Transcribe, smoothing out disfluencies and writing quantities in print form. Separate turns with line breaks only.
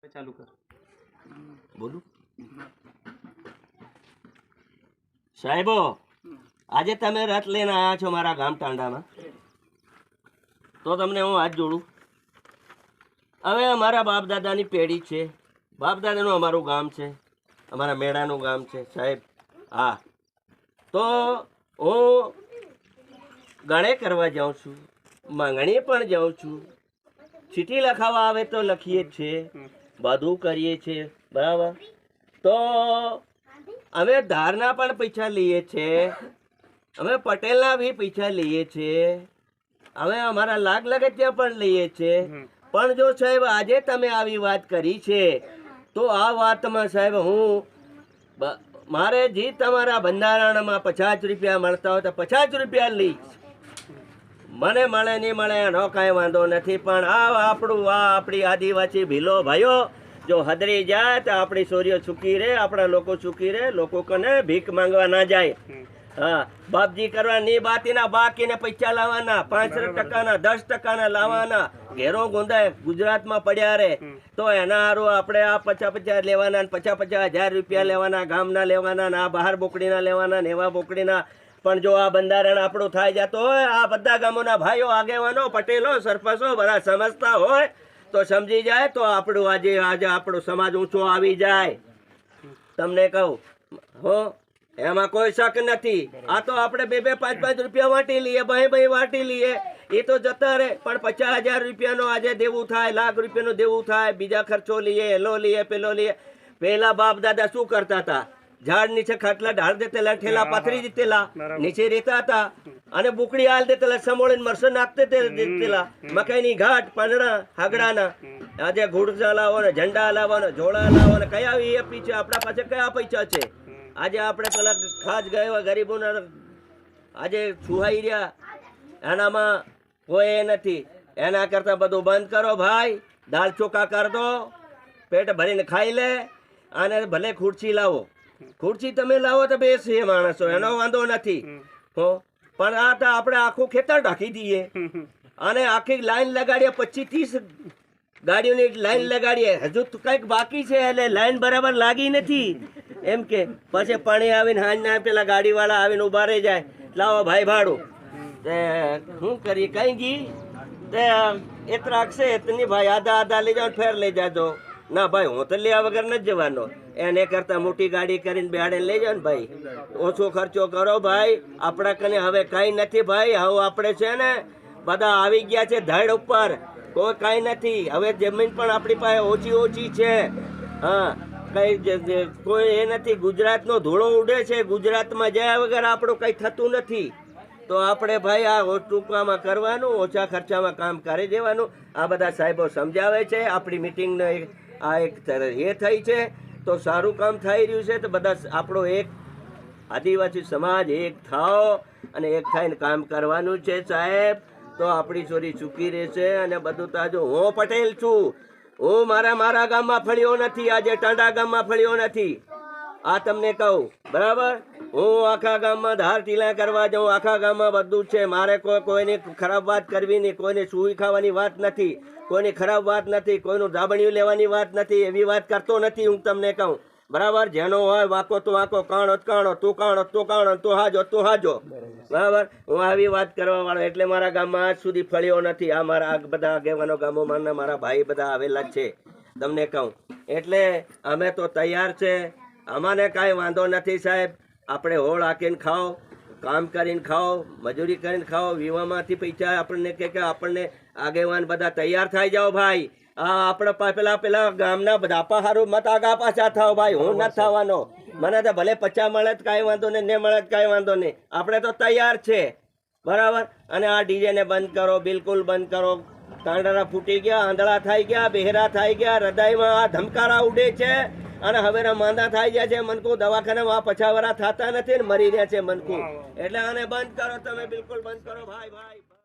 ચાલુ કર
બોલું સાહેબો, આજે તમે રથ લઈને આવ્યા છો મારા ગામ ટાંડામાં, તો તમને હું હાથ જોડું. હવે અમારા બાપ દાદાની પેઢી છે, બાપ દાદાનું અમારું ગામ છે, અમારા મેળાનું ગામ છે સાહેબ. હા, તો હું ગણે કરવા જાઉં છું, માંગણીએ પણ જાઉં છું, ચીઠી લખાવા આવે તો લખીએ જ છીએ, બધું કરીએ છીએ, બરાબર. તો અમે ધારના પણ પૈસા લઈએ છીએ, અમે પટેલના બી પૈસા લઈએ છીએ, અમે અમારા લાગ લગતિયા પણ લઈએ છીએ. પણ જો સાહેબ આજે તમે આવી વાત કરી છે, તો આ વાતમાં સાહેબ હું મારે જે તમારા બંધારણમાં 50 રૂપિયા મળતા હોય તો 50 રૂપિયા લઈશ. મને મળે નહીં મળે એનો કાંઈ વાંધો નથી, પણ આપણી આદિવાસી ભીલો ભાઈઓ જો હદરી જાય તો આપણી છોરીઓ ચૂકી રહે, આપણા લોકો ચૂકી રહે, લોકો કને ભીખ માંગવા ના જાય. હા, બાપજી કરવા નહીં બાતીના બાકીને પૈસા લાવવાના, 5% 10% લાવવાના, ઘેરો ગુંદાય ગુજરાતમાં પડ્યા રહે. તો એના હારું આપણે આ 50 લેવાના, 50,000 રૂપિયા લેવાના, ગામના લેવાના, આ બહાર બોકડીના લેવાના ને એવા બોકડીના. પણ જો આ બંધારણ આપણું થાય જતો હોય, આ બધા ગામોના ભાઈઓ, આગેવાનો, પટેલો, સરપંચો બધા સમજતા હોય તો સમજી જાય, તો આપણું આજે આપણો સમાજ ઊંચો આવી જાય. તમને કહું હો, એમાં કોઈ શક નથી. આ તો આપણે 2-2 5-5 રૂપિયા વાંટી લઈએ, ભાઈ વાંટી લઈએ, એ તો જતા રહે. પણ 50,000 રૂપિયાનો આજે દેવું થાય, લાખ રૂપિયાનું દેવું થાય, બીજા ખર્ચો લઈએ, એલો લઈએ, પેલો લઈએ. પહેલા બાપ દાદા શું કરતા હતા? ઝાડ નીચે ખાટલા ઢાળ દેતેલા, ઠેલા પાથરી દેતેલા, નીચે રહેતા હતા, અને બુકડી હાલ દેતેલા, સમોળીને મરસો નાખતે દેતેલા, મકાઈની ઘાટ, પાંદડા, હાગડાના. આજે ઘૂડસા લાવો ને, ઝંડા લાવો ને, જોડા લાવો ને, કયા એ પૈસા આપણા પાસે કયા પૈસા છે? આજે આપણે પેલા ખાસ ગયા ગરીબોના આજે છુહાઈ રહ્યા, એનામાં કોઈ એ નથી. એના કરતા બધું બંધ કરો ભાઈ, દાળ ચોખા કર દો, પેટ ભરીને ખાઈ લે, અને ભલે ખુરશી લાવો, ખુરશી તમે લાવો તો બેસીએ માણસો, એનો વાંધો નથી. પણ આ તો આપણે આખું ખેતર ઢાંકી દઈએ, અને આખી લાઈન લગાડીએ, 25-30 ગાડીઓની લાઈન લગાડીએ, હજુ કંઈક બાકી છે, એટલે લાઈન બરાબર લાગી નથી. એમ કે પછી પાણી આવીને હાંજના પેલા ગાડીવાળા આવીને ઉભા રહી જાય, લાવો ભાઈ ભાડું. તે શું કરીએ? કઈ ગઈ તે એ રાખશે એતની ભાઈ, આધા લઈ જાઓ, ફેર લઈ જાજો. ના ભાઈ, હું તો લેવા વગર નથી જવાનો. એને કરતા મોટી ગાડી કરીને બેહાડીને લઈ જાઓ ને ભાઈ, ઓછો ખર્ચો કરો ભાઈ. આપણા કને હવે કઈ નથી ભાઈ, હવે આપણે છે ને બધા આવી ગયા છે ધડ ઉપર, કોઈ કઈ નથી. હવે જમીન પણ આપણી પાસે ઓછી છે. હા, કઈ કોઈ એ નથી. ગુજરાતનો ધૂળો ઉડે છે, ગુજરાતમાં જાય વગર આપણું કઈ થતું નથી. તો આપણે ભાઈ આ ટૂંકામાં કરવાનું, ઓછા ખર્ચામાં કામ કરી દેવાનું. આ બધા સાહેબો સમજાવે છે. આપણી મિટિંગનો આ એક એ થઈ છે, તો સારું કામ થઈ રહ્યું છે. તો બધા આપણો એક આદિવાસી સમાજ એક થાઓ અને એક થઈને કામ કરવાનું છે સાહેબ. તો આપણી છોરી ચૂકી રહેશે. અને બધું તાજું. હું પટેલ છું, હું મારા ગામમાં ફળ્યો નથી, આજે ટાંડા ગામમાં ફળ્યો નથી. આ તમને કહું, બરાબર. હું આખા ગામમાં ધાર ટીલા કરવા જાઉં, આખા ગામમાં બધું છે. મારે કોઈની ખરાબ વાત કરવી નહીં, કોઈને સુઈ ખાવાની વાત નથી, કોઈની ખરાબ વાત નથી, કોઈનું ધાબણિયું લેવાની વાત નથી, એવી વાત કરતો નથી. હું તમને કહું, બરાબર. જેનો હોય વાંકો તો વાંકો, કાણો કાણો, તું કાણો તું કાણો, તું હાજો, બરાબર. હું આવી વાત કરવા વાળો, એટલે મારા ગામમાં આજ સુધી ફળ્યો નથી. આ મારા બધા આગેવાનો ગામોમાં મારા ભાઈ બધા આવેલા જ છે, તમને કહું. એટલે અમે તો તૈયાર છે, અમાને કાંઈ વાંધો નથી સાહેબ. આપણે હોળ હાકીને ખાઓ, કામ કરીને ખાઓ, મજૂરી કરીને ખાઓ, વીમામાંથી પૈસા આપણને કે આપણને આગેવાન બધા તૈયાર થઈ જાઓ ભાઈ. આ આપણે પેલા ગામના બધા હારું મત આગા પાછા થાવ ભાઈ. હું નથી થવાનો. મને તો ભલે 50 મળે જ કાંઈ વાંધો નહીં, ને મળે જ કાંઈ વાંધો નહીં. આપણે તો તૈયાર છે, બરાબર. અને આ ડીજેને બંધ કરો, બિલકુલ બંધ કરો. કાંડરા ફૂટી ગયા, આંધળા થઈ ગયા, બહેરા થઈ ગયા, હૃદયમાં આ ધમકારા ઉડે છે. અને હવે માંદા થઈ ગયા છે મનકુ, દવાખાનામાં પછાવરા થતા નથી ને મરી રહ્યા છે મનકુ. એટલે આને બંધ કરો તમે, બિલકુલ બંધ કરો ભાઈ.